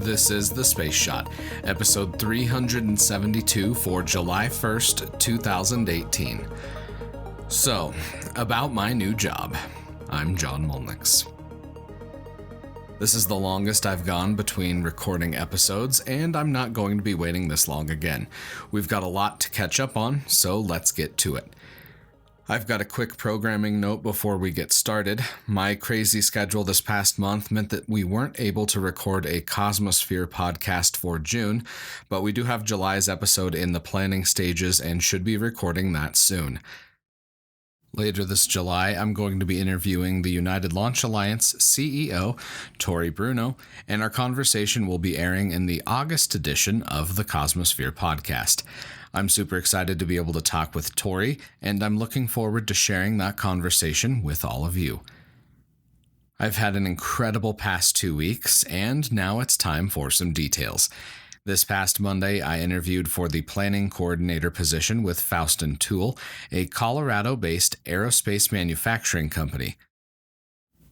This is The Space Shot, episode 372 for July 1st, 2018. So, about my new job. I'm John Molnix. This is the longest I've gone between recording episodes, and I'm not going to be waiting this long again. We've got a lot to catch up on, so let's get to it. I've got a quick programming note before we get started. My crazy schedule this past month meant that we weren't able to record a Cosmosphere podcast for June, but we do have July's episode in the planning stages and should be recording that soon. Later this July, I'm going to be interviewing the United Launch Alliance CEO, Tori Bruno, and our conversation will be airing in the August edition of the Cosmosphere podcast. I'm super excited to be able to talk with Tori, and I'm looking forward to sharing that conversation with all of you. I've had an incredible past 2 weeks, and now it's time for some details. This past Monday, I interviewed for the planning coordinator position with Faustson Tool, a Colorado-based aerospace manufacturing company.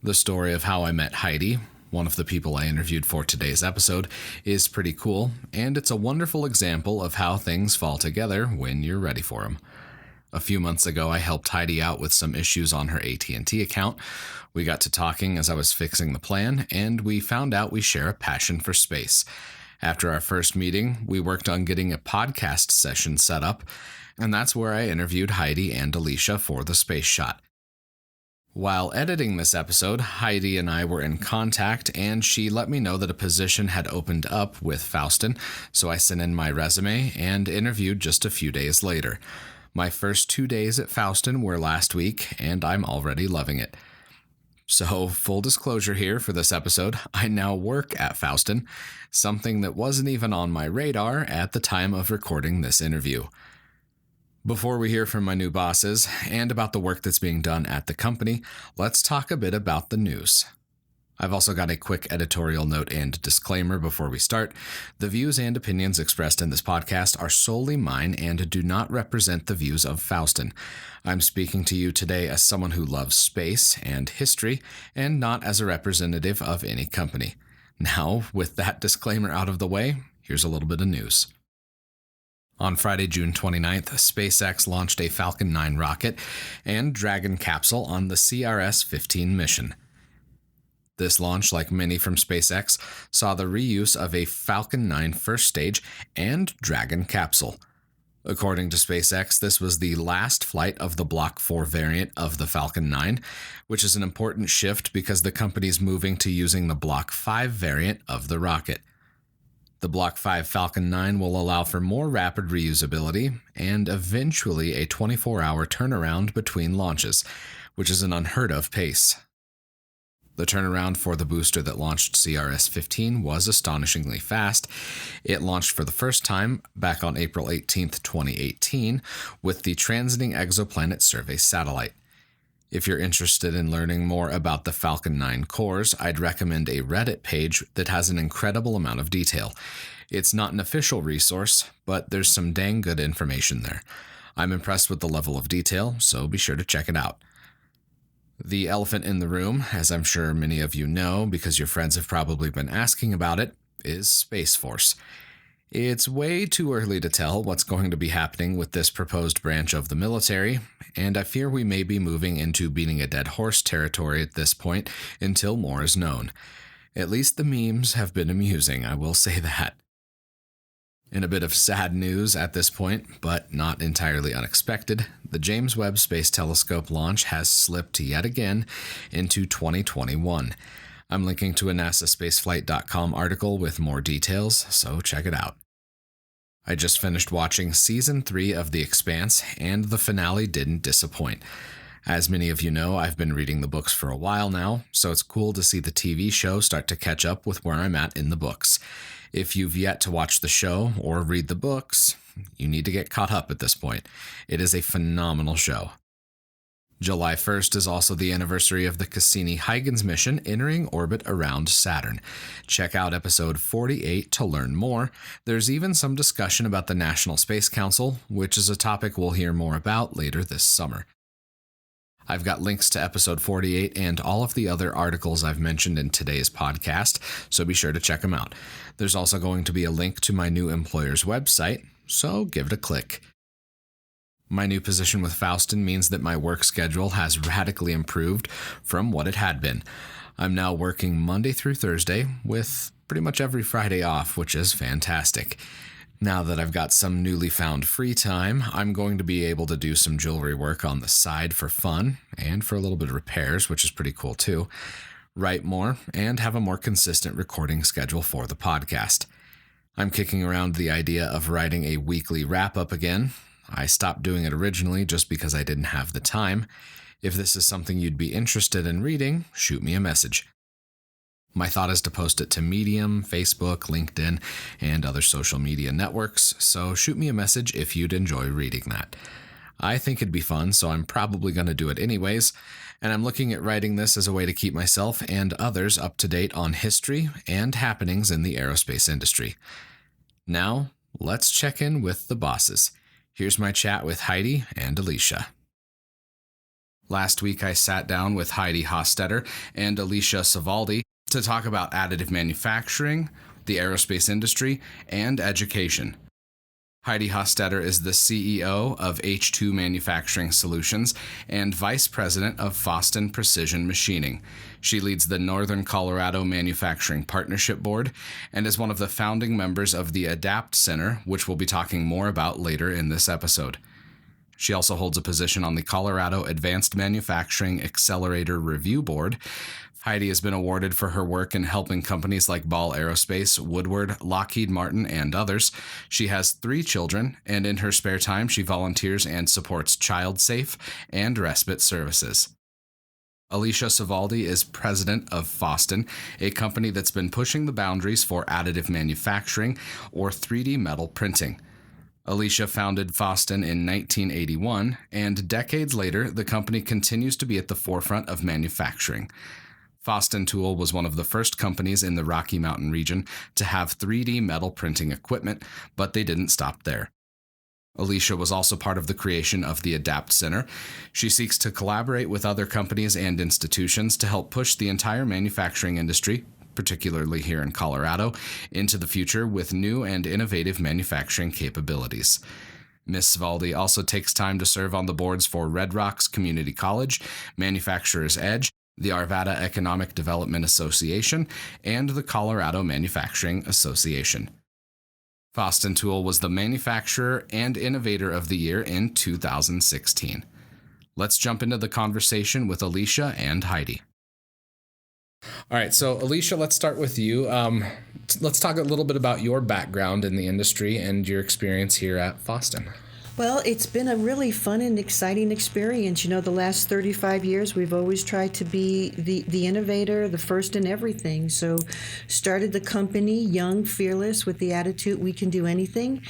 The story of how I met Heidi, one of the people I interviewed for today's episode, is pretty cool, and it's a wonderful example of how things fall together when you're ready for them. A few months ago, I helped Heidi out with some issues on her AT&T account. We got to talking as I was fixing the plan, and we found out we share a passion for space. After our first meeting, we worked on getting a podcast session set up, and that's where I interviewed Heidi and Alicia for The Space Shot. While editing this episode, Heidi and I were in contact, and she let me know that a position had opened up with Faustson, so I sent in my resume and interviewed just a few days later. My first 2 days at Faustson were last week, and I'm already loving it. So, full disclosure here for this episode, I now work at Faustson, something that wasn't even on my radar at the time of recording this interview. Before we hear from my new bosses and about the work that's being done at the company, let's talk a bit about the news. I've also got a quick editorial note and disclaimer before we start. The views and opinions expressed in this podcast are solely mine and do not represent the views of Faustson. I'm speaking to you today as someone who loves space and history, and not as a representative of any company. Now, with that disclaimer out of the way, here's a little bit of news. On Friday, June 29th, SpaceX launched a Falcon 9 rocket and Dragon capsule on the CRS-15 mission. This launch, like many from SpaceX, saw the reuse of a Falcon 9 first stage and Dragon capsule. According to SpaceX, this was the last flight of the Block 4 variant of the Falcon 9, which is an important shift because the company's moving to using the Block 5 variant of the rocket. The Block 5 Falcon 9 will allow for more rapid reusability and eventually a 24-hour turnaround between launches, which is an unheard-of pace. The turnaround for the booster that launched CRS-15 was astonishingly fast. It launched for the first time back on April 18, 2018, with the Transiting Exoplanet Survey satellite. If you're interested in learning more about the Falcon 9 cores, I'd recommend a Reddit page that has an incredible amount of detail. It's not an official resource, but there's some dang good information there. I'm impressed with the level of detail, so be sure to check it out. The elephant in the room, as I'm sure many of you know because your friends have probably been asking about it, is Space Force. It's way too early to tell what's going to be happening with this proposed branch of the military, and I fear we may be moving into beating a dead horse territory at this point until more is known. At least the memes have been amusing, I will say that. In a bit of sad news at this point, but not entirely unexpected, the James Webb Space Telescope launch has slipped yet again into 2021. I'm linking to a NASAspaceflight.com article with more details, so check it out. I just finished watching Season 3 of The Expanse, and the finale didn't disappoint. As many of you know, I've been reading the books for a while now, so it's cool to see the TV show start to catch up with where I'm at in the books. If you've yet to watch the show or read the books, you need to get caught up at this point. It is a phenomenal show. July 1st is also the anniversary of the Cassini-Huygens mission entering orbit around Saturn. Check out episode 48 to learn more. There's even some discussion about the National Space Council, which is a topic we'll hear more about later this summer. I've got links to episode 48 and all of the other articles I've mentioned in today's podcast, so be sure to check them out. There's also going to be a link to my new employer's website, so give it a click. My new position with Faustson means that my work schedule has radically improved from what it had been. I'm now working Monday through Thursday with pretty much every Friday off, which is fantastic. Now that I've got some newly found free time, I'm going to be able to do some jewelry work on the side for fun and for a little bit of repairs, which is pretty cool too, write more, and have a more consistent recording schedule for the podcast. I'm kicking around the idea of writing a weekly wrap-up again. I stopped doing it originally just because I didn't have the time. If this is something you'd be interested in reading, shoot me a message. My thought is to post it to Medium, Facebook, LinkedIn, and other social media networks, so shoot me a message if you'd enjoy reading that. I think it'd be fun, so I'm probably going to do it anyways, and I'm looking at writing this as a way to keep myself and others up to date on history and happenings in the aerospace industry. Now, let's check in with the bosses. Here's my chat with Heidi and Alicia. Last week I sat down with Heidi Hostetter and Alicia Svaldi to talk about additive manufacturing, the aerospace industry, and education. Heidi Hostetter is the CEO of H2 Manufacturing Solutions and Vice President of Faustson Precision Machining. She leads the Northern Colorado Manufacturing Partnership Board and is one of the founding members of the ADAPT Center, which we'll be talking more about later in this episode. She also holds a position on the Colorado Advanced Manufacturing Accelerator Review Board. Heidi has been awarded for her work in helping companies like Ball Aerospace, Woodward, Lockheed Martin, and others. She has 3 children, and in her spare time, she volunteers and supports Child Safe and respite services. Alicia Svaldi is president of Faustson, a company that's been pushing the boundaries for additive manufacturing or 3D metal printing. Alicia founded Faustson in 1981, and decades later, the company continues to be at the forefront of manufacturing. Faustson Tool was one of the first companies in the Rocky Mountain region to have 3D metal printing equipment, but they didn't stop there. Alicia was also part of the creation of the ADAPT Center. She seeks to collaborate with other companies and institutions to help push the entire manufacturing industry, particularly here in Colorado, into the future with new and innovative manufacturing capabilities. Ms. Svaldi also takes time to serve on the boards for Red Rocks Community College, Manufacturer's Edge, the Arvada Economic Development Association, and the Colorado Manufacturing Association. Faustson Tool was the Manufacturer and Innovator of the Year in 2016. Let's jump into the conversation with Alicia and Heidi. All right, so Alicia, let's start with you. Let's talk a little bit about your background in the industry and your experience here at Faustson. Well, it's been a really fun and exciting experience. You know, the last 35 years, we've always tried to be the innovator, the first in everything. So started the company young, fearless, with the attitude, we can do anything.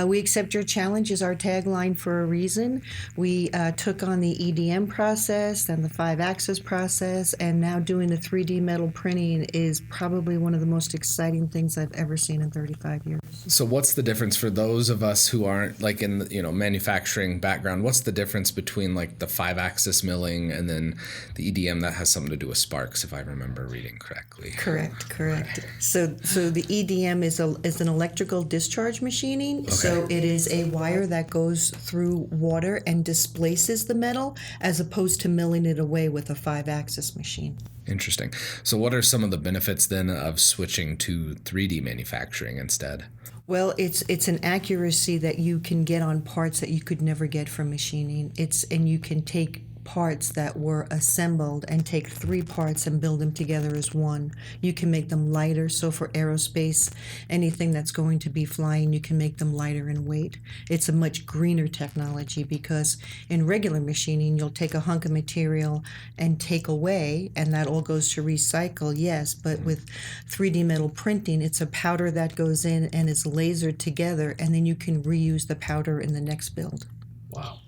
We accept your challenge is our tagline for a reason. We took on the EDM process, then the 5-axis process, and now doing the 3D metal printing is probably one of the most exciting things I've ever seen in 35 years. So what's the difference for those of us who aren't like in the, manufacturing background? What's the difference between like the 5-axis milling and then the EDM that has something to do with sparks, if I remember reading correctly? Correct. Right. So the EDM is an electrical discharge machining. Okay. So it is a wire that goes through water and displaces the metal, as opposed to milling it away with a 5-axis machine. Interesting. So what are some of the benefits then of switching to 3D manufacturing instead? Well, it's an accuracy that you can get on parts that you could never get from machining. And you can take parts that were assembled and take 3 parts and build them together as one. You can make them lighter. So for aerospace, anything that's going to be flying, you can make them lighter in weight. It's a much greener technology, because in regular machining, you'll take a hunk of material and take away, and that all goes to recycle, yes. But with 3D metal printing, it's a powder that goes in and is lasered together, and then you can reuse the powder in the next build. Wow.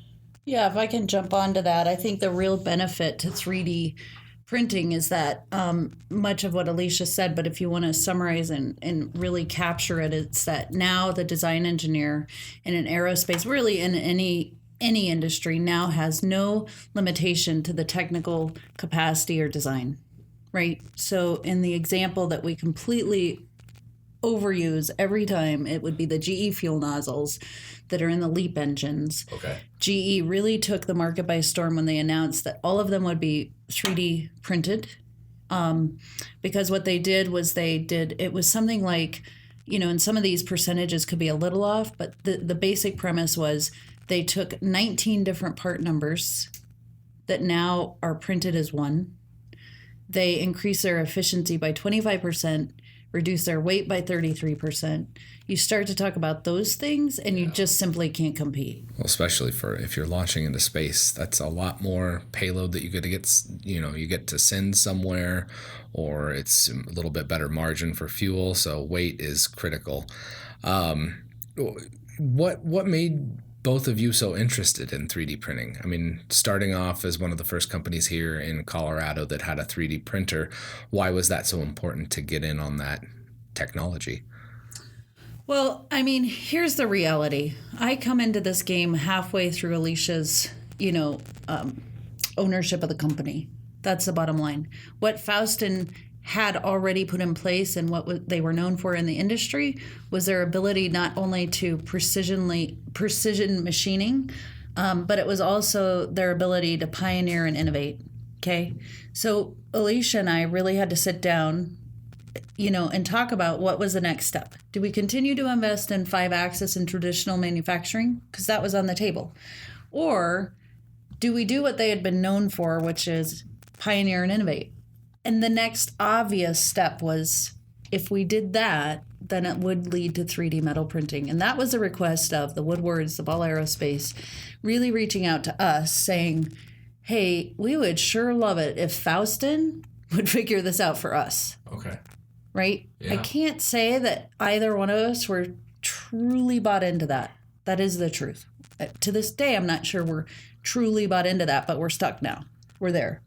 Yeah, if I can jump onto that, I think the real benefit to 3D printing is that much of what Alicia said, but if you want to summarize and really capture it, it's that now the design engineer in an aerospace, really in any any industry now has no limitation to the technical capacity or design, right? So in the example that we completely overuse every time, it would be the GE fuel nozzles that are in the LEAP engines. Okay. GE really took the market by storm when they announced that all of them would be 3D printed. Because what they did was it was something like, and some of these percentages could be a little off, but the basic premise was they took 19 different part numbers that now are printed as one. They increased their efficiency by 25%, reduce their weight by 33%. You start to talk about those things and you just simply can't compete. Well, especially for if you're launching into space, that's a lot more payload that you get to you get to send somewhere, or it's a little bit better margin for fuel. So weight is critical. What made both of you so interested in 3D printing? I mean, starting off as one of the first companies here in Colorado that had a 3D printer, why was that so important to get in on that technology? Well, I mean, here's the reality. I come into this game halfway through Alicia's, ownership of the company. That's the bottom line. What Faustson had already put in place and what they were known for in the industry was their ability not only to precision machining, but it was also their ability to pioneer and innovate. Okay, so Alicia and I really had to sit down, and talk about what was the next step. Do we continue to invest in 5-axis and traditional manufacturing? Because that was on the table. Or do we do what they had been known for, which is pioneer and innovate? And the next obvious step was, if we did that, then it would lead to 3D metal printing. And that was a request of the Woodwards, the Ball Aerospace, really reaching out to us saying, hey, we would sure love it if Faustson would figure this out for us. Okay. Right? Yeah. I can't say that either one of us were truly bought into that. That is the truth. To this day, I'm not sure we're truly bought into that, but we're stuck now. We're there.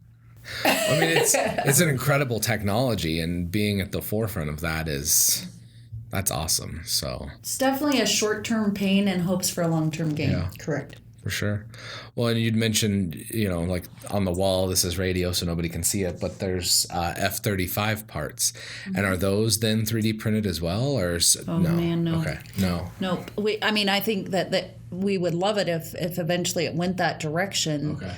I mean, it's an incredible technology, and being at the forefront of that's awesome. So it's definitely a short-term pain and hopes for a long-term gain. Yeah. Correct. For sure. Well, and you'd mentioned, like on the wall, this is radio, so nobody can see it, but there's F-35 parts. Mm-hmm. And are those then 3D printed as well? Or no? Man, no. Okay, no. Nope. I think that we would love it if eventually it went that direction. Okay.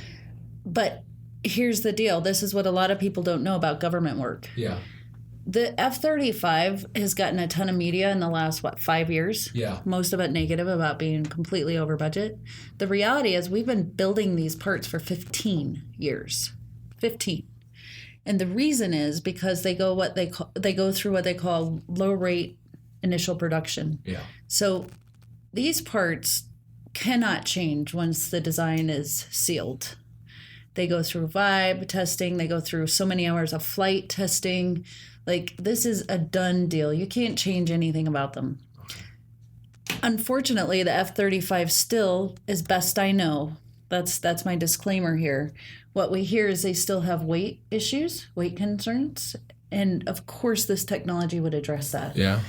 But here's the deal. This is what a lot of people don't know about government work. Yeah. The F-35 has gotten a ton of media in the last, 5 years? Yeah. Most of it negative about being completely over budget. The reality is we've been building these parts for 15 years. 15. And the reason is because they go through what they call low rate initial production. Yeah. So these parts cannot change once the design is sealed. They go through vibe testing. They go through so many hours of flight testing. Like, this is a done deal. You can't change anything about them. Okay. Unfortunately, the F-35 still, as best I know, that's my disclaimer here. What we hear is they still have weight issues, weight concerns. And of course, this technology would address that. Yeah.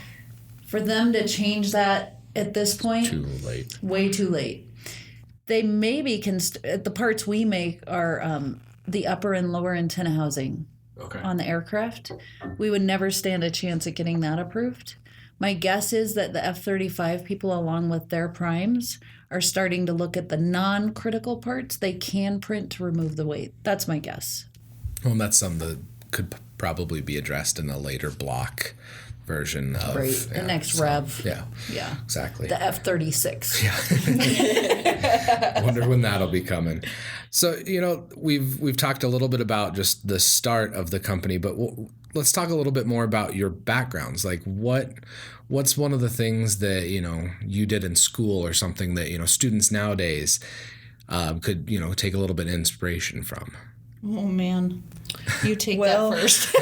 For them to change that at this point, too late. Way too late. They maybe can, the parts we make are the upper and lower antenna housing. Okay. On the aircraft. We would never stand a chance at getting that approved. My guess is that the F-35 people, along with their primes, are starting to look at the non-critical parts they can print to remove the weight. That's my guess. Well, that's something that could probably be addressed in a later block version of the next rev. Yeah. Yeah. Exactly. The F-36. Yeah. I wonder when that'll be coming. So, we've talked a little bit about just the start of the company, but let's talk a little bit more about your backgrounds. Like what's one of the things that, you did in school or something that, students nowadays could, take a little bit of inspiration from? Oh, man. You take Well- that first.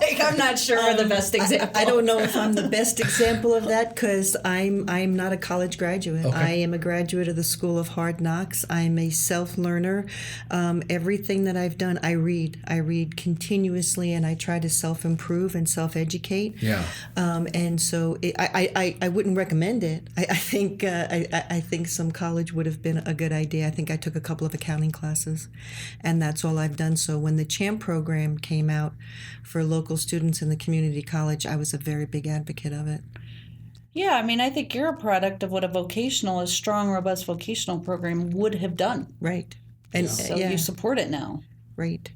Like, I'm not sure we're the best example. I don't know if I'm the best example of that because I'm not a college graduate. Okay. I am a graduate of the School of Hard Knocks. I'm a self-learner. Everything that I've done, I read. I read continuously, and I try to self-improve and self-educate. Yeah. And so I wouldn't recommend it. I think some college would have been a good idea. I think I took a couple of accounting classes, and that's all I've done. So when the CHAMP program came out for local students in the community college, I was a very big advocate of it. Yeah, I mean, I think you're a product of what a strong, robust vocational program would have done. Right. And So you support it now. right.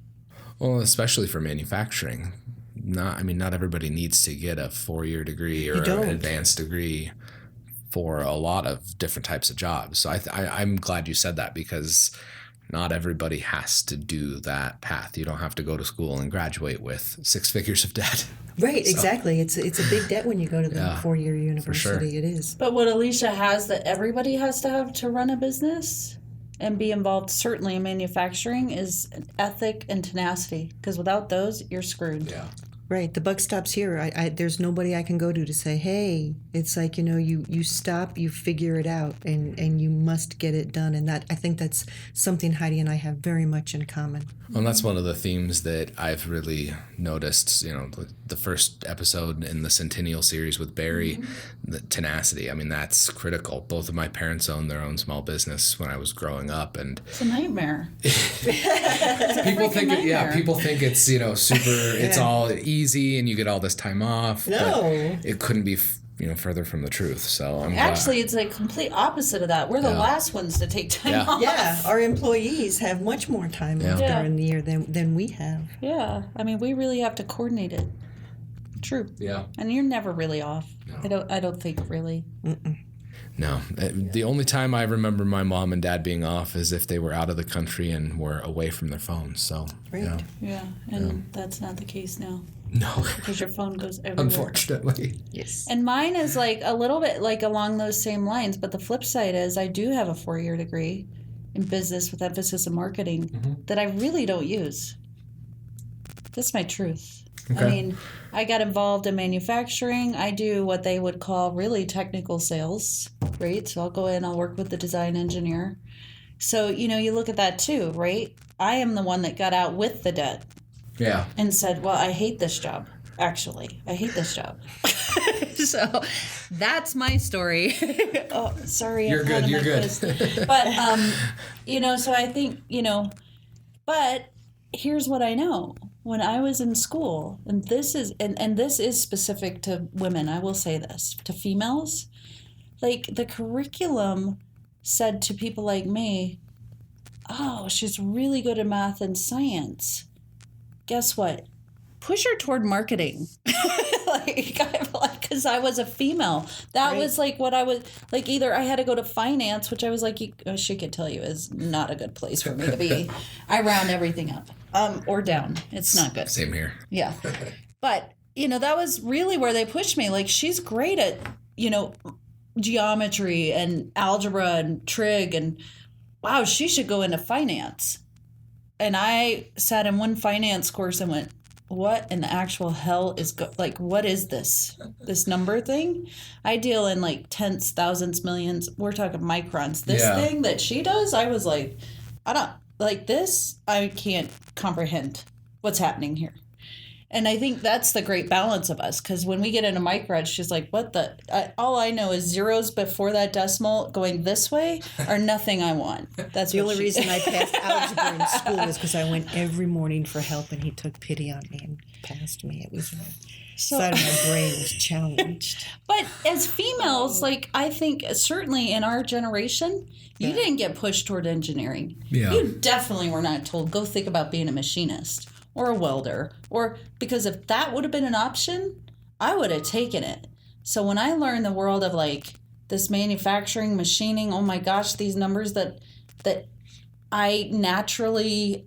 Well, especially for manufacturing. Not everybody needs to get a 4-year degree or don't. an advanced degree for a lot of different types of jobs. So I'm glad you said that, because not everybody has to do that path. You don't have to go to school and graduate with 6 figures of debt. Right, exactly. It's a big debt when you go to the 4-year university. sure. It is. But what Alicia has that everybody has to have to run a business and be involved, certainly in manufacturing, is ethic and tenacity. Because without those, you're screwed. Yeah. Right. The buck stops here. There's nobody I can go to say, hey, it's like, you stop, you figure it out, and you must get it done. And that, I think that's something Heidi and I have very much in common. And that's one of the themes that I've really noticed, the first episode in the Centennial series with Barry, the tenacity. I mean, that's critical. Both of my parents owned their own small business when I was growing up, and It's a nightmare. people think it's, super, it's all easy and you get all this time off. No. But it couldn't be, further from the truth. So I'm Actually, it's a complete opposite of that. We're the Yeah. last ones to take time Yeah. off. Yeah, our employees have much more time off Yeah. during the year than we have. Yeah. I mean, we really have to coordinate it. True. Yeah. And you're never really off. No. I don't think really. No. The only time I remember my mom and dad being off is if they were out of the country and were away from their phones. So, Right. Yeah. And that's not the case now. No, Because your phone goes everywhere. unfortunately. Yes. And mine is like a little bit like along those same lines, but the flip side is I do have a 4-year degree in business with emphasis in marketing that I really don't use. That's my truth. Okay. I mean, I got involved in manufacturing. I do what they would call really technical sales, right? So I'll go in, I'll work with the design engineer. So, you look at that too, right? I am the one that got out with the debt Yeah. and said, well, I hate this job. Actually, I hate this job. So that's my story. Oh, sorry. You're I'm good. out of You're my good. quiz. But, so I think, but here's what I know. When I was in school, and this is specific to women, I will say this, to females, like the curriculum said to people like me, oh, she's really good at math and science. Guess what? Push her toward marketing. Because I was a female. That was like what I was, like either I had to go to finance, which I was like, she could tell you is not a good place for me to be. I round everything up or down. It's not good. Same here. Yeah. But, that was really where they pushed me. Like, she's great at, geometry and algebra and trig, and wow, she should go into finance. And I sat in one finance course and went, what in the actual hell is what is this number thing? I deal in like tenths, thousands, millions. We're talking microns. This thing that she does, I was like, I don't like this. I can't comprehend what's happening here. And I think that's the great balance of us, because when we get into microns, she's like, what all I know is zeros before that decimal going this way are nothing I want. That's The only reason I passed algebra in school was because I went every morning for help, and he took pity on me and passed me. It was side of my brain was challenged. But as females, like I think certainly in our generation, you didn't get pushed toward engineering. Yeah. You definitely were not told, go think about being a machinist or a welder, because if that would have been an option, I would have taken it. So when I learned the world of like this manufacturing, machining, oh my gosh, these numbers that I naturally,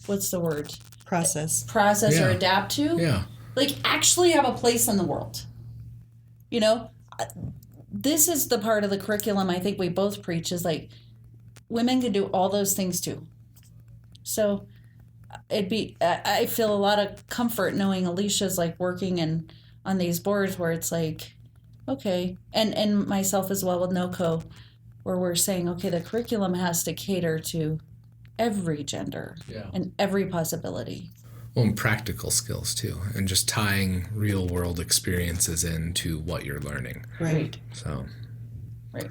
what's the word? Process Or adapt to. Yeah. Like actually have a place in the world. This is the part of the curriculum I think we both preach is like women can do all those things too. So I feel a lot of comfort knowing Alicia's like working on these boards where it's like, okay, and myself as well with NOCO, where we're saying, okay, the curriculum has to cater to every gender and every possibility. Well, and practical skills too, and just tying real world experiences into what you're learning. Right. So. Right.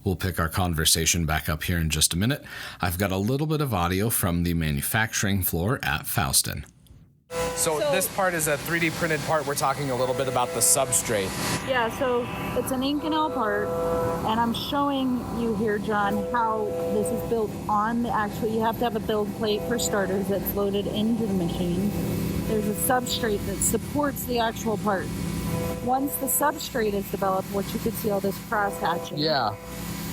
We'll pick our conversation back up here in just a minute. I've got a little bit of audio from the manufacturing floor at Faustson. So this part is a 3D printed part. We're talking a little bit about the substrate. Yeah, so it's an Inconel part, and I'm showing you here, John, how this is built on the actual, you have to have a build plate for starters that's loaded into the machine. There's a substrate that supports the actual part. Once the substrate is developed, which you can see all this cross hatching. Yeah.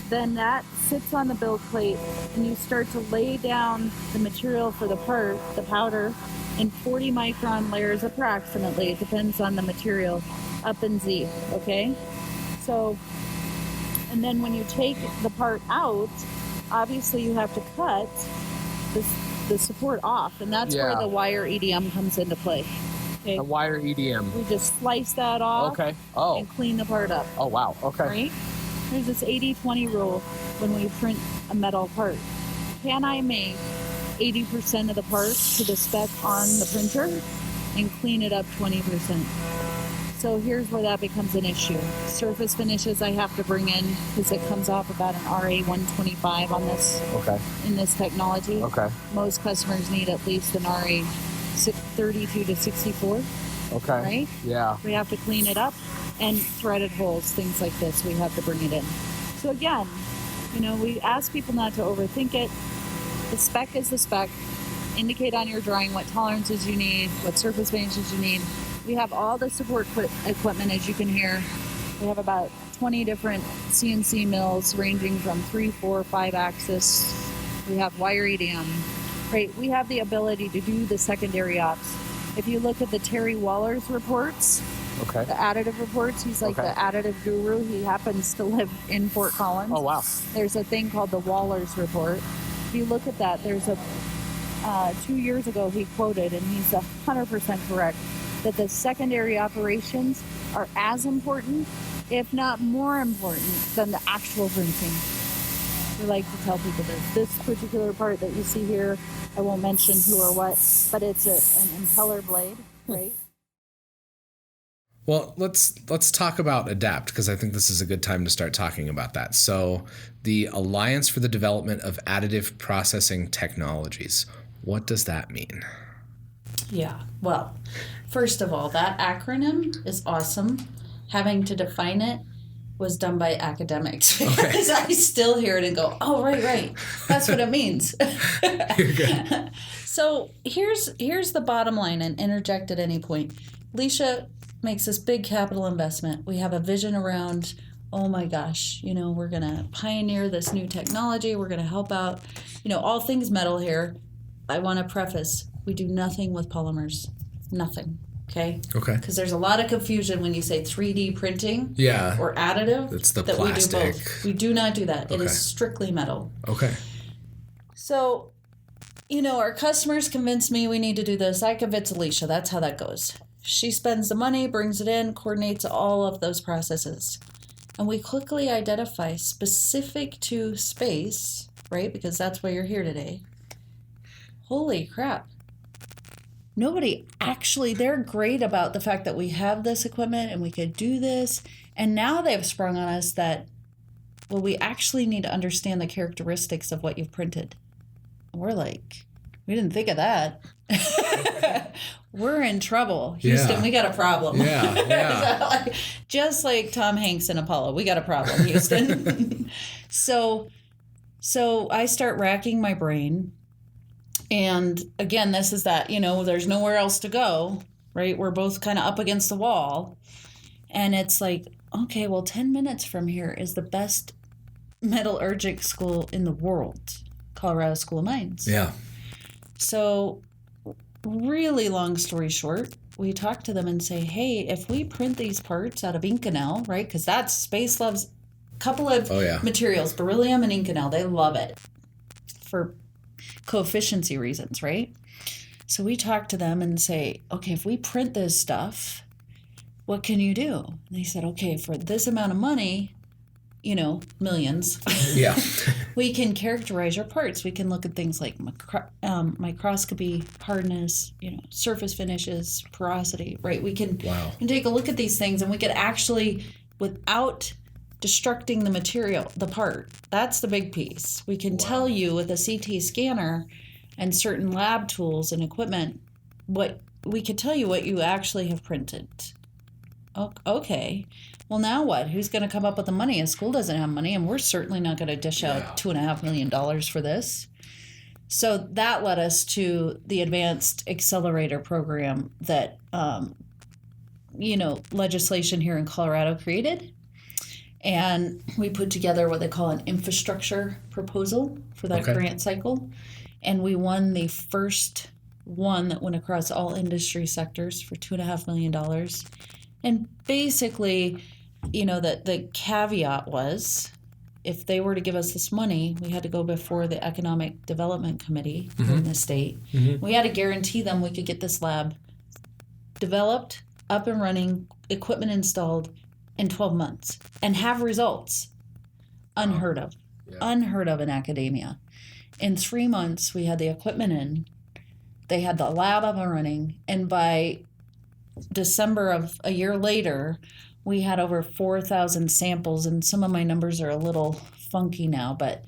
Then that sits on the build plate, and you start to lay down the material for the part, the powder, in 40 micron layers approximately. It depends on the material, up in Z, okay? So, and then when you take the part out, obviously you have to cut the support off, and that's where the wire EDM comes into play. Okay? The wire EDM. We just slice that off and clean the part up. Oh, wow. Okay. Right? There's this 80-20 rule when we print a metal part. Can I make 80% of the parts to the spec on the printer and clean it up 20%? So here's where that becomes an issue. Surface finishes I have to bring in because it comes off about an RA 125 on this in this technology. Okay. Most customers need at least an RA 32 to 64. Okay. Right? Yeah. We have to clean it up, and threaded holes, things like this, we have to bring it in. So again, we ask people not to overthink it. The spec is the spec. Indicate on your drawing what tolerances you need, what surface finishes you need. We have all the support equipment, as you can hear. We have about 20 different CNC mills ranging from 3, 4, 5 axis. We have wire EDM. Right? We have the ability to do the secondary ops. If you look at the Terry Waller's reports, the additive reports, he's like the additive guru. He happens to live in Fort Collins. Oh, wow. There's a thing called the Waller's report. If you look at that, there's 2 years ago he quoted, and he's 100% correct, that the secondary operations are as important, if not more important, than the actual printing. We like to tell people this particular part that you see here, I won't mention who or what, but it's an impeller blade, right? Well, let's talk about ADAPT, because I think this is a good time to start talking about that. So, the Alliance for the Development of Additive Processing Technologies. What does that mean? Yeah, well, first of all, that acronym is awesome. Having to define it was done by academics, because I still hear it and go, oh, right, that's what it means. You're good. So here's the bottom line, and interject at any point. Alicia makes this big capital investment. We have a vision around, oh my gosh, we're going to pioneer this new technology. We're going to help out, all things metal here. I want to preface, we do nothing with polymers. Nothing. Okay? Because there's a lot of confusion when you say 3D printing or additive. It's the that plastic. We do both. We do not do that. It is strictly metal. Okay. So, our customers convince me we need to do this. I convince Alicia. That's how that goes. She spends the money, brings it in, coordinates all of those processes. And we quickly identify specific to space, right? Because that's why you're here today. Holy crap. Nobody actually, they're great about the fact that we have this equipment and we could do this. And now they've sprung on us that, well, we actually need to understand the characteristics of what you've printed. And we're like, we didn't think of that. We're in trouble. Houston, we got a problem. Yeah. Just like Tom Hanks and Apollo, we got a problem, Houston. So I start racking my brain. And again, this is that, there's nowhere else to go, right? We're both kind of up against the wall. And it's like, okay, well, 10 minutes from here is the best metallurgic school in the world, Colorado School of Mines. Yeah. So really long story short, we talk to them and say, hey, if we print these parts out of Inconel, right? Because that's Space loves a couple of materials, beryllium and Inconel. They love it for coefficiency reasons, right? So we talk to them and say, okay, if we print this stuff, what can you do? And they said, okay, for this amount of money, millions, Yeah. we can characterize your parts. We can look at things like microscopy, hardness, surface finishes, porosity, right? We can take a look at these things, and we could actually, without destructing the material, the part, that's the big piece. We can tell you with a CT scanner and certain lab tools and equipment, we could tell you what you actually have printed. Okay. Well, now what? Who's going to come up with the money? A school doesn't have money, and we're certainly not going to dish out $2.5 million for this. So that led us to the advanced accelerator program that, legislation here in Colorado created. And we put together what they call an infrastructure proposal for that grant cycle. And we won the first one that went across all industry sectors for $2.5 million. And basically, the caveat was, if they were to give us this money, we had to go before the Economic Development Committee in the state. We had to guarantee them we could get this lab developed, up and running, equipment installed in 12 months, and have results. Unheard of. Unheard of in academia. In 3 months, we had the equipment in. They had the lab up and running, and by December of a year later, we had over 4,000 samples, and some of my numbers are a little funky now, but,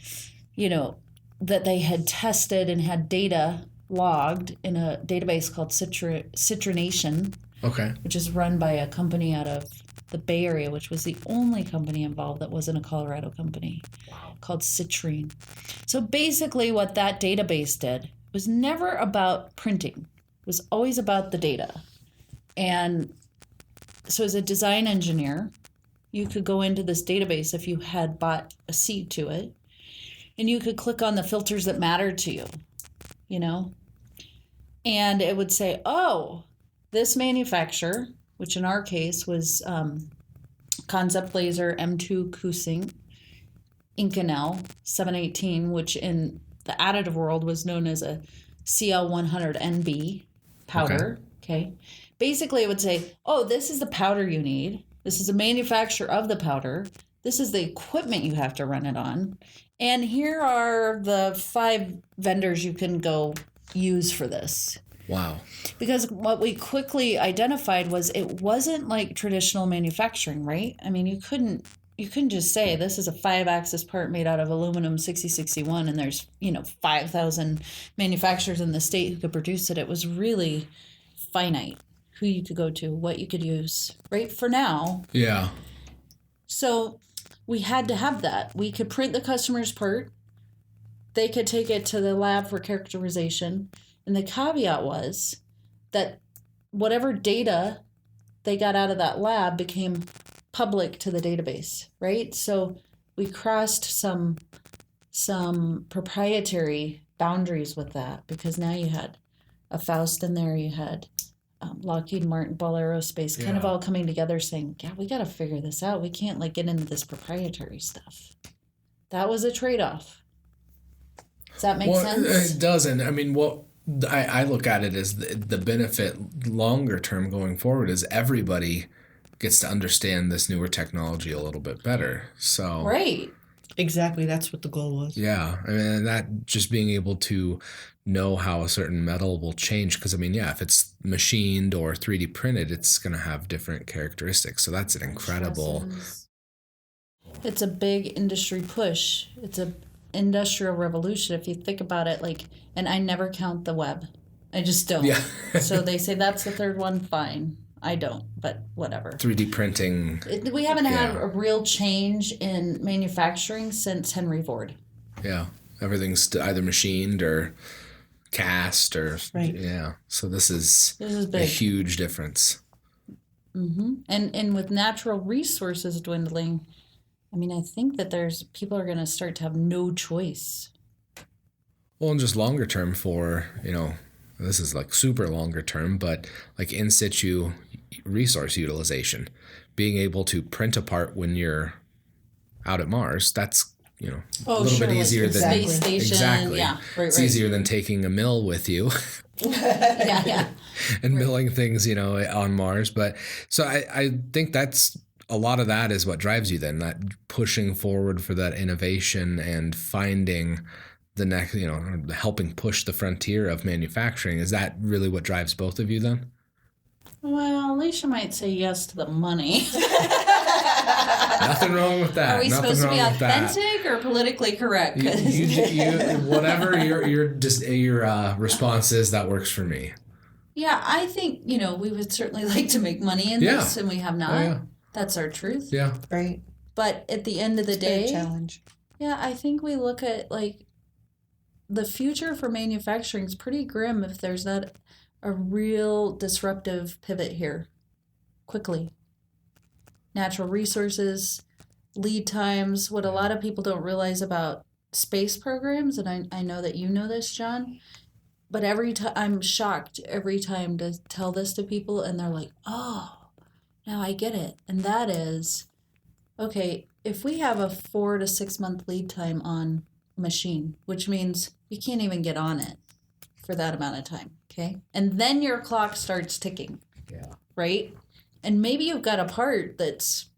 that they had tested and had data logged in a database called Citronation, which is run by a company out of the Bay Area, which was the only company involved that wasn't a Colorado company, called Citrine. So basically what that database did was never about printing. It was always about the data. And so as a design engineer, you could go into this database if you had bought a seed to it, and you could click on the filters that mattered to you, and it would say, oh, this manufacturer, which in our case was Concept Laser M2 Kusing Inconel 718, which in the additive world was known as a CL100NB powder. Okay. Basically, it would say, oh, this is the powder you need. This is the manufacturer of the powder. This is the equipment you have to run it on. And here are the 5 vendors you can go use for this. Wow. Because what we quickly identified was it wasn't like traditional manufacturing, right? I mean, you couldn't just say this is a 5-axis part made out of aluminum 6061 and there's, 5,000 manufacturers in the state who could produce it. It was really finite who you could go to, what you could use, right? For now. Yeah. So we had to have that. We could print the customer's part. They could take it to the lab for characterization. And the caveat was that whatever data they got out of that lab became public to the database, right? So we crossed some proprietary boundaries with that, because now you had a Faustson there, you had Lockheed Martin, Ball Aerospace, kind of all coming together saying, yeah, we got to figure this out. We can't get into this proprietary stuff. That was a trade-off. Does that make sense? It doesn't. I mean, I look at it as the benefit longer term going forward is everybody gets to understand this newer technology a little bit better. So right. Exactly. That's what the goal was. Yeah. I mean, that just being able to know how a certain metal will change. Because, I mean, if it's machined or 3D printed, it's going to have different characteristics. So that's an incredible. It's a big industry push. It's a industrial revolution. If you think about it, and I never count the web. I just don't. Yeah. So they say that's the third one. Fine. I don't, but whatever. 3D printing. We haven't had a real change in manufacturing since Henry Ford. Yeah. Everything's either machined or cast or. Right. Yeah. So this is big. A huge difference. Mm-hmm. And with natural resources dwindling, I mean, I think that people are going to start to have no choice. Well, and just longer term for, this is super longer term, but in situ resource utilization, being able to print a part when you're out at Mars, that's Oh, a little sure, bit like easier the than space station. exactly. Yeah, right. It's easier than taking a mill with you Yeah. and milling things, on Mars. But so I think that's a lot of that is what drives you then, that pushing forward for that innovation and finding the next, helping push the frontier of manufacturing. Is that really what drives both of you then? Well, Alicia might say yes to the money. Nothing wrong with that. Are we Nothing supposed to be wrong with that. authentic or politically correct? You whatever your response is, that works for me. Yeah, I think, we would certainly like to make money in this, and we have not. Oh, yeah. That's our truth. Yeah. Right. But at the end of the It's been a day, challenge. yeah, I think we look at the future for manufacturing is pretty grim if there's not a real disruptive pivot here quickly. Natural resources, lead times, what a lot of people don't realize about space programs, and I know that you know this, John, but every time I'm shocked every time to tell this to people, and they're like, oh, now I get it. And that is, okay, if we have a 4 to 6 month lead time on a machine, which means you can't even get on it for that amount of time, okay? And then your clock starts ticking. Yeah. Right? And maybe you've got a part that's,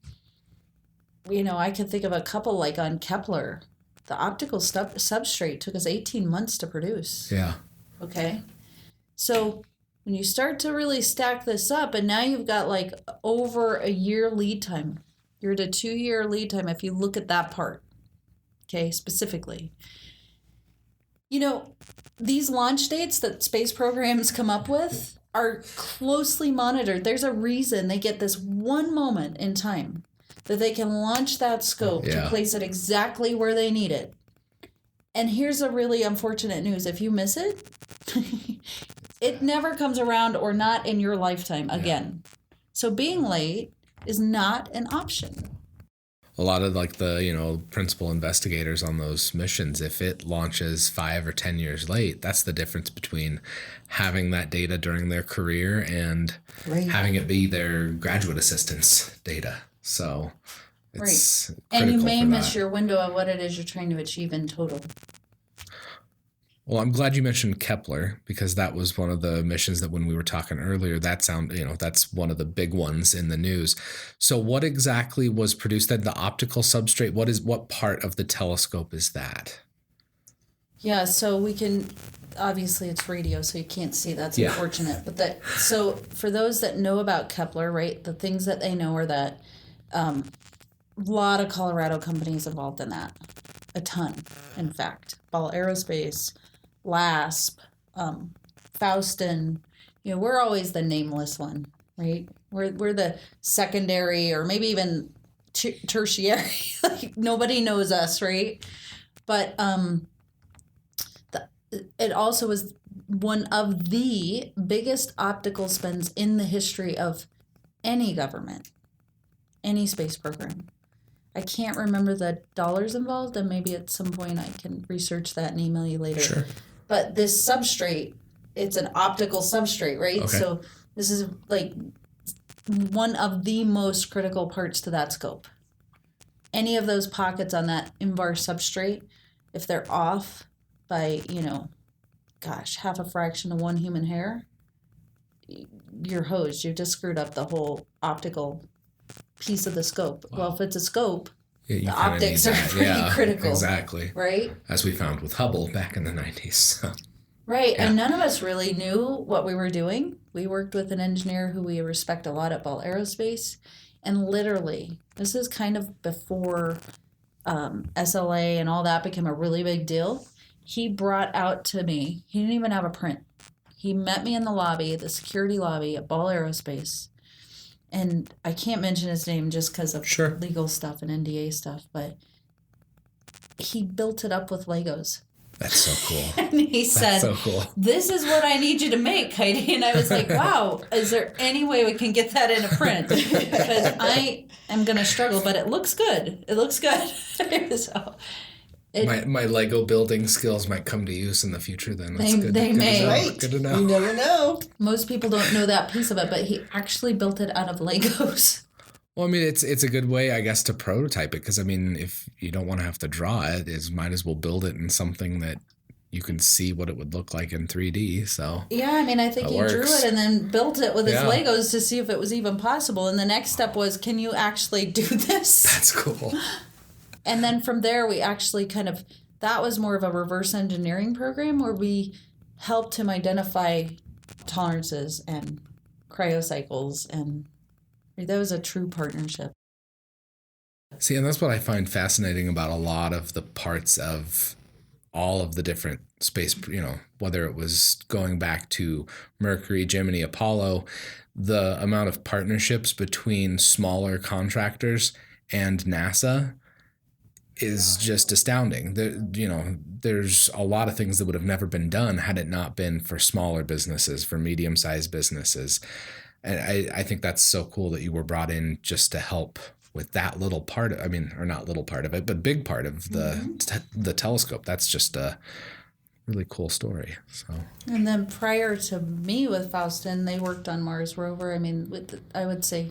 I can think of a couple like on Kepler. The optical substrate took us 18 months to produce. Yeah. Okay? So when you start to really stack this up, and now you've got over a year lead time, you're at a 2-year lead time if you look at that part, okay, specifically. These launch dates that space programs come up with are closely monitored. There's a reason they get this one moment in time that they can launch that scope to place it exactly where they need it. And here's a really unfortunate news. If you miss it, it never comes around or not in your lifetime again. So being late is not an option. A lot of the principal investigators on those missions, if it launches 5 or 10 years late, that's the difference between having that data during their career and having it be their graduate assistant's data. So it's critical. And you may miss that. your window of what it is you're trying to achieve in total. Well, I'm glad you mentioned Kepler, because that was one of the missions that when we were talking earlier, that's one of the big ones in the news. So what exactly was produced then? The optical substrate, what part of the telescope is that? Yeah, so we can, obviously it's radio, so you can't see, that's unfortunate. But so for those that know about Kepler, right, the things that they know are that a lot of Colorado companies involved in that. A ton, in fact. Ball Aerospace, LASP, Faustson, we're always the nameless one, right? We're the secondary or maybe even tertiary. Nobody knows us, right? But it also was one of the biggest optical spends in the history of any government, any space program. I can't remember the dollars involved, and maybe at some point I can research that and email you later. Sure. But this substrate, it's an optical substrate, right? Okay. So this is one of the most critical parts to that scope. Any of those pockets on that INVAR substrate, if they're off by, half a fraction of one human hair, you're hosed. You've just screwed up the whole optical piece of the scope. Wow. Well, if it's a scope, the optics are pretty critical. Exactly. Right? As we found with Hubble back in the 90s. So. Right. Yeah. And none of us really knew what we were doing. We worked with an engineer who we respect a lot at Ball Aerospace. And literally, this is kind of before SLA and all that became a really big deal. He brought out to me, he didn't even have a print. He met me in the lobby, the security lobby at Ball Aerospace. And I can't mention his name just because of legal stuff and NDA stuff, but he built it up with Legos. That's so cool. And he said, so cool. This is what I need you to make, Heidi. And I was like, wow, is there any way we can get that in a print? Because I am going to struggle, but it looks good. It looks good. So, my Lego building skills might come to use in the future then. That's they may. Right. Good to know. You never know. Most people don't know that piece of it, but he actually built it out of Legos. Well, I mean, it's a good way, I guess, to prototype it, because I mean, if you don't want to have to draw it, might as well build it in something that you can see what it would look like in 3D. So Yeah, I mean, I think he drew it and then built it with his Yeah. Legos to see if it was even possible. And the next step was, can you actually do this? that's cool. And then from there, we actually that was more of a reverse engineering program where we helped him identify tolerances and cryocycles, and that was a true partnership. See, and that's what I find fascinating about a lot of the parts of all of the different space, whether it was going back to Mercury, Gemini, Apollo, the amount of partnerships between smaller contractors and NASA is just astounding. There's a lot of things that would have never been done had it not been for smaller businesses, for medium-sized businesses. And I think that's so cool that you were brought in just to help with that little part of, or not little part of it, but big part of the telescope. That's just a really cool story. So. And then prior to me with Faustson, they worked on Mars rover. I mean, I would say,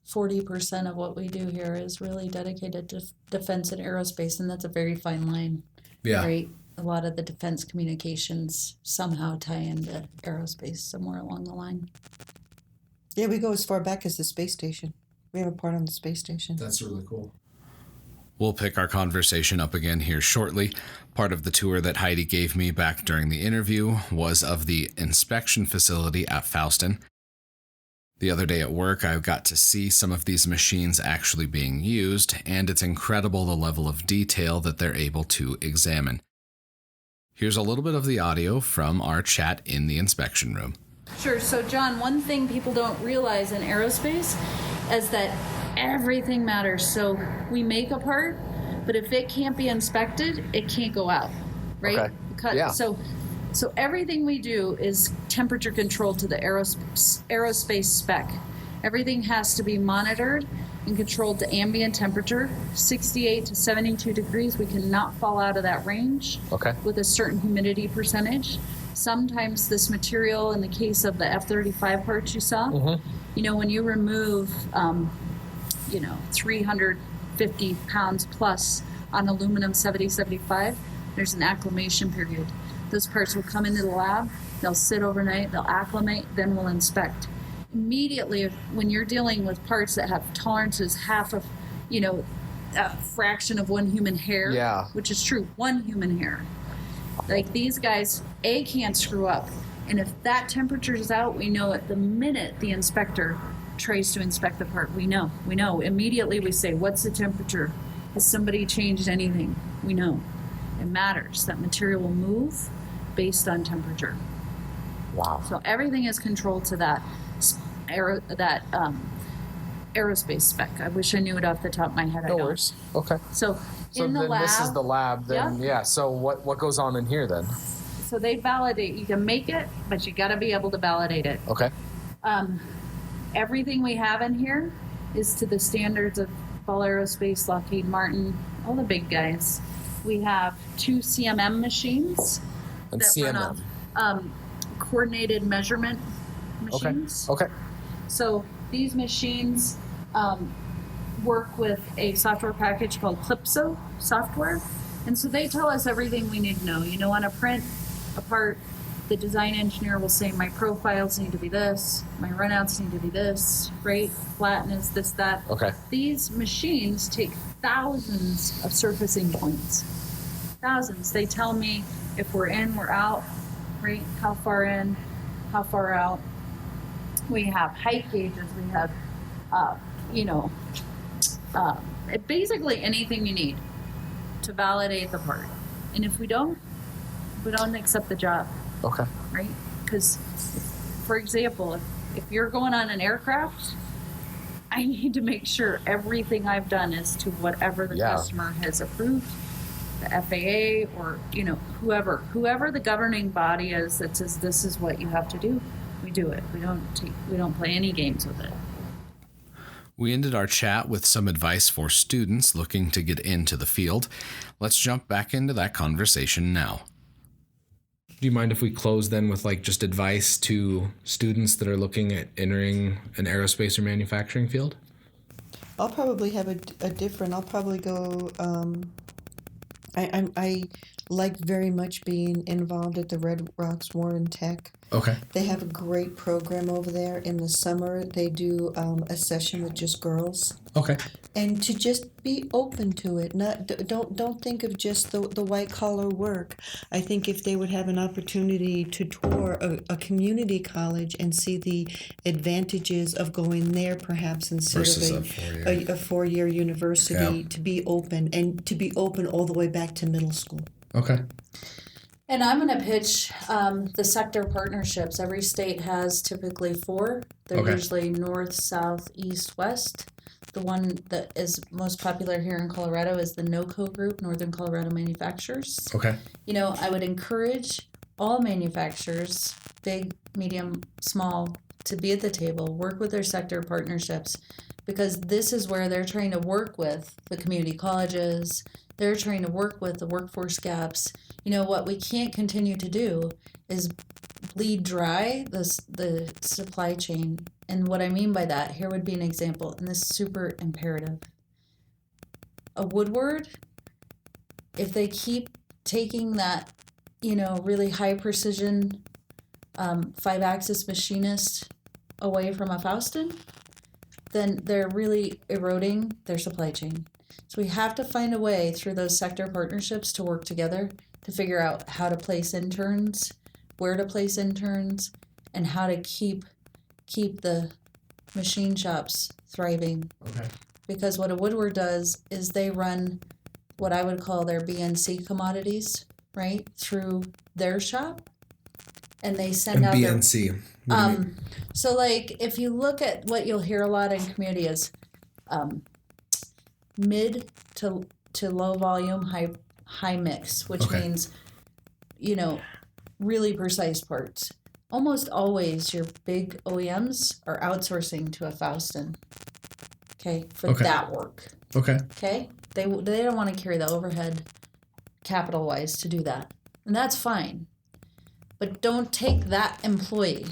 40% of what we do here is really dedicated to defense and aerospace, and that's a very fine line. Yeah. Right? A lot of the defense communications somehow tie into aerospace somewhere along the line. Yeah, we go as far back as the space station. We have a part on the space station. That's really cool. We'll pick our conversation up again here shortly. Part of the tour that Heidi gave me back during the interview was of the inspection facility at Faustson. The other day at work, I got to see some of these machines actually being used, and it's incredible the level of detail that they're able to examine. Here's a little bit of the audio from our chat in the inspection room. Sure. So, John, one thing people don't realize in aerospace is that everything matters. So we make a part, but if it can't be inspected, it can't go out, right? Okay. Yeah. So everything we do is temperature controlled to the aerospace spec. Everything has to be monitored and controlled to ambient temperature, 68 to 72 degrees. We cannot fall out of that range with a certain humidity percentage. Sometimes this material, in the case of the F-35 parts you saw, when you remove, 350 pounds plus on aluminum 7075, there's an acclimation period. Those parts will come into the lab, they'll sit overnight, they'll acclimate, then we'll inspect. Immediately, when you're dealing with parts that have tolerances half of, a fraction of one human hair, which is true, one human hair. Like these guys, can't screw up. And if that temperature is out, we know it the minute the inspector tries to inspect the part. We know. Immediately we say, what's the temperature? Has somebody changed anything? We know. It matters. That material will move based on temperature. Wow. So everything is controlled to that aerospace spec. I wish I knew it off the top of my head. No worries. Okay. So in the then lab, this is the lab. Then So what goes on in here then? So they validate. You can make it, but you got to be able to validate it. Okay. Everything we have in here is to the standards of Ball Aerospace, Lockheed Martin, all the big guys. We have 2 CMM machines. And that CMM. Run off, coordinated measurement machines. Okay. So these machines work with a software package called Clipso software. And so they tell us everything we need to know. On a print, a part, the design engineer will say, my profiles need to be this, my runouts need to be this, right? Flatness, this, that. Okay. These machines take thousands of surfacing points. Thousands. They tell me if we're in, we're out, right? How far in, how far out. We have height gauges. We have, basically anything you need to validate the part. And if we don't accept the job. Okay. Right? Because, for example, if you're going on an aircraft, I need to make sure everything I've done is to whatever the customer has approved, the FAA or, whoever the governing body is that says this is what you have to do, we do it. We don't play any games with it. We ended our chat with some advice for students looking to get into the field. Let's jump back into that conversation now. Do you mind if we close then with like just advice to students that are looking at entering an aerospace or manufacturing field? I'll probably have a different. I'll probably go. I like very much being involved at the Red Rocks Warren Tech. Okay. They have a great program over there. In the summer, they do a session with just girls. Okay. And to just be open to it. Don't think of just the white collar work. I think if they would have an opportunity to tour a community college and see the advantages of going there, perhaps instead Versus of a 4-year university, Yeah. to be open and to be open all the way back to middle school. Okay. And I'm going to pitch the sector partnerships. Every state has typically 4. They're Okay. usually north, south, east, west. The one that is most popular here in Colorado is the NOCO group, Northern Colorado Manufacturers. Okay. You know, I would encourage all manufacturers, big, medium, small, to be at the table, work with their sector partnerships, because this is where they're trying to work with the community colleges. They're trying to work with the workforce gaps. You know, what we can't continue to do is bleed dry the supply chain. And what I mean by that, here would be an example, and this is super imperative. A Woodward, if they keep taking that, you know, really high precision 5-axis machinist away from a Faustson, then they're really eroding their supply chain. So we have to find a way through those sector partnerships to work together to figure out how to place interns, where to place interns, and how to keep the machine shops thriving. Okay. Because what a Woodward does is they run what I would call their BNC commodities, right, through their shop, and they send out their BNC. so like if you look at what you'll hear a lot in community is mid to low volume, high mix, which Okay. means, you know, really precise parts. Almost always your big OEMs are outsourcing to a Faustson, okay, for Okay. that work, Okay. okay? They don't want to carry the overhead capital-wise to do that, and that's fine. But don't take that employee.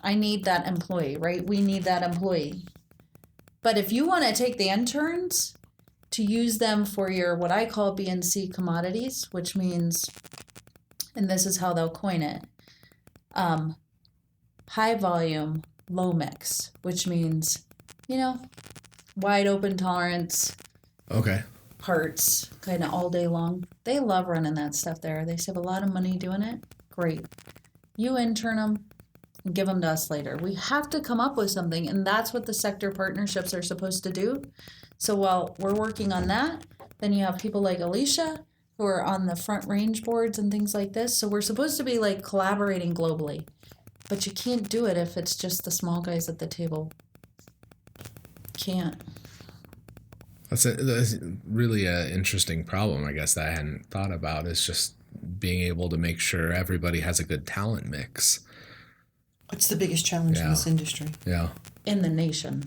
I need that employee, right? We need that employee. But if you want to take the interns to use them for your, what I call BNC commodities, which means, and this is how they'll coin it, high volume, low mix, which means, you know, wide open tolerance Okay. parts kind of all day long. They love running that stuff there. They save a lot of money doing it. Great. You intern them and give them to us later. We have to come up with something, and that's what the sector partnerships are supposed to do. So while we're working on that, then you have people like Alicia who are on the front range boards and things like this. So we're supposed to be like collaborating globally, but you can't do it if it's just the small guys at the table. Can't. That's really an interesting problem, I guess, that I hadn't thought about, is just being able to make sure everybody has a good talent mix. It's the biggest challenge in this industry. Yeah. In the nation.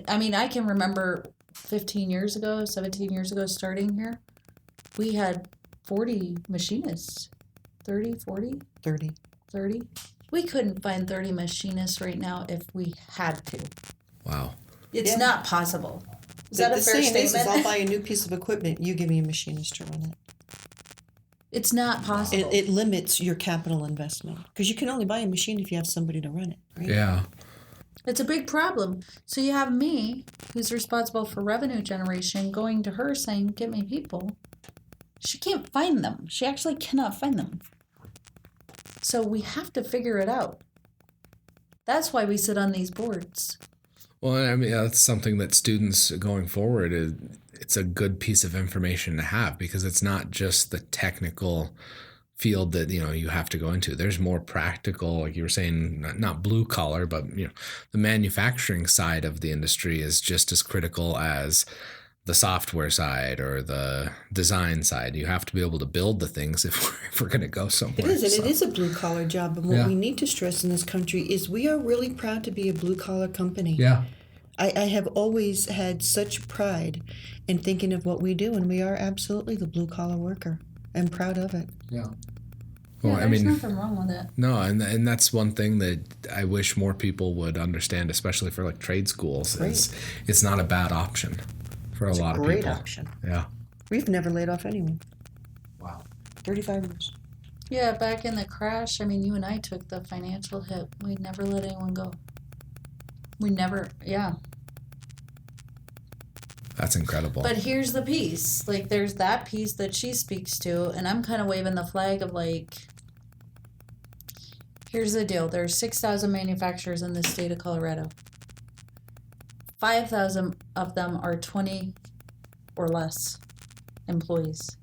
I mean, I can remember 15 years ago, 17 years ago starting here, we had 40 machinists. 30, 40? 30. 30? We couldn't find 30 machinists right now if we had to. Wow. It's Yeah. not possible. Is that a fair saying is statement? I'll buy a new piece of equipment, you give me a machinist to run it. It's not possible. It limits your capital investment because you can only buy a machine if you have somebody to run it, right? Yeah. It's a big problem. So you have me, who's responsible for revenue generation, going to her saying, get me people. She can't find them. She actually cannot find them. So we have to figure it out. That's why we sit on these boards. Well, I mean, that's something that students going forward, it's a good piece of information to have, because it's not just the technical field that, you know, you have to go into. There's more practical, like you were saying, not blue collar, but, you know, the manufacturing side of the industry is just as critical as the software side or the design side. You have to be able to build the things if we're going to go somewhere. It is, and So, it is a blue collar job. And what Yeah. we need to stress in this country is we are really proud to be a blue collar company. yeah. I have always had such pride in thinking of what we do, and we are absolutely the blue collar worker. I'm proud of it. Yeah. Well, Yeah, there's nothing wrong with it. No, and that's one thing that I wish more people would understand, especially for like trade schools. Is it's not a bad option for a lot of people. Great option. Yeah. We've never laid off anyone. Wow. 35 years. Yeah, back in the crash, I mean, you and I took the financial hit. We never let anyone go. We never, yeah. That's incredible. But here's the piece. Like, there's that piece that she speaks to, and I'm kind of waving the flag of, like, here's the deal. There's 6,000 manufacturers in the state of Colorado. 5,000 of them are 20 or less employees.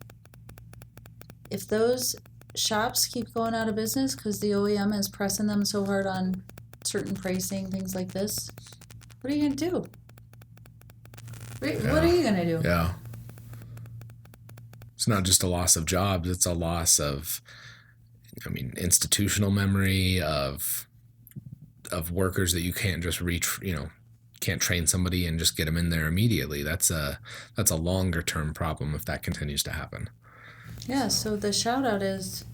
If those shops keep going out of business because the OEM is pressing them so hard on certain pricing, things like this, what are you going to do? What are you going to do? Yeah. It's not just a loss of jobs, it's a loss of, I mean, institutional memory of workers that you can't just can't train somebody and just get them in there immediately. That's a longer term problem if that continues to happen. Yeah, so the shout out is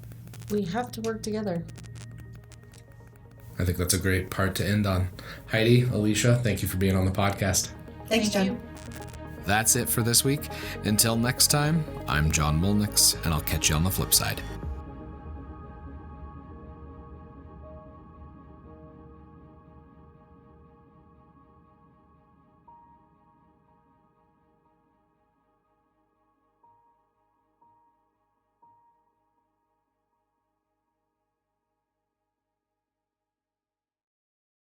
we have to work together. I think that's a great part to end on. Heidi, Alicia, thank you for being on the podcast. Thanks, John. you. That's it for this week. Until next time, I'm John Molnix, and I'll catch you on the flip side.